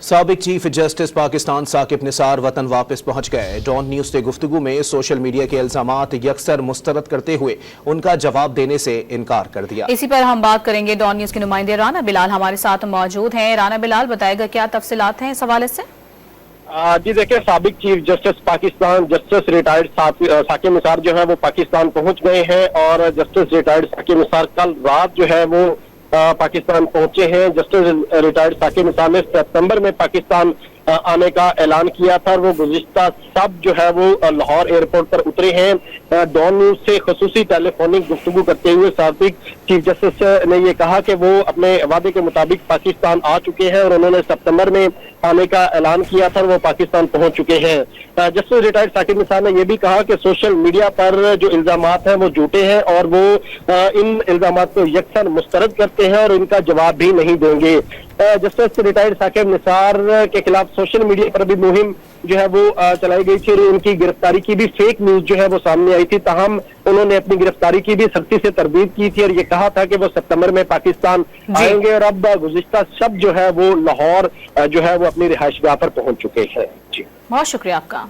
साबिक chief justice Pakistan Saqib Nisar वतन वापस पहुंच गए। डॉन न्यूज से गुफ्तगू में सोशल मीडिया के इल्जामात यकसर मुस्तरद करते हुए उनका जवाब देने से इनकार कर दिया। इसी पर हम बात करेंगे। डॉन न्यूज के नुमाइंदे राना बिलाल हमारे साथ मौजूद हैं। राना बिलाल, बताएगा क्या तफसीलात हैं इस हवाले से? जी देखिए, साबिक chief justice Pakistan justice retired Saqib Nisar जो है वो पाकिस्तान पहुंच गए हैं और जस्टिस रिटायर्ड साकिब निसार कल रात जो है वो पाकिस्तान पहुंचे हैं। जस्टिस रिटायर्ड साकिब निसार ने सितंबर में पाकिस्तान आने का ऐलान किया था और वो गुज़िश्ता सब जो है वो लाहौर एयरपोर्ट पर उतरे हैं। डॉन न्यूज से खसूसी टेलीफोनिक गुफ्तगू करते हुए साबिक चीफ जस्टिस ने ये कहा कि वो अपने वादे के मुताबिक पाकिस्तान आ चुके हैं और उन्होंने सितंबर में आने का ऐलान किया था और वो पाकिस्तान पहुंच चुके हैं। जस्टिस रिटायर्ड साकिब निसार ने यह भी कहा कि सोशल मीडिया पर जो इल्जामात हैं वो झूठे हैं और वो इन इल्जामात को यकसन मुस्तरद करते हैं और इनका जवाब भी नहीं देंगे। जस्टिस रिटायर्ड साकिब निसार के खिलाफ सोशल मीडिया पर भी मुहिम जो है वो चलाई गई थी और उनकी गिरफ्तारी की भी फेक न्यूज जो है वो सामने आई थी। ताहम उन्होंने अपनी गिरफ्तारी की भी सख्ती से तरदीद की थी और ये कहा था कि वो सितंबर में पाकिस्तान आएंगे और अब गुज़िश्ता सब जो है वो लाहौर जो है वो अपनी रिहाइशगाह पर पहुंच चुके हैं। जी, बहुत शुक्रिया आपका।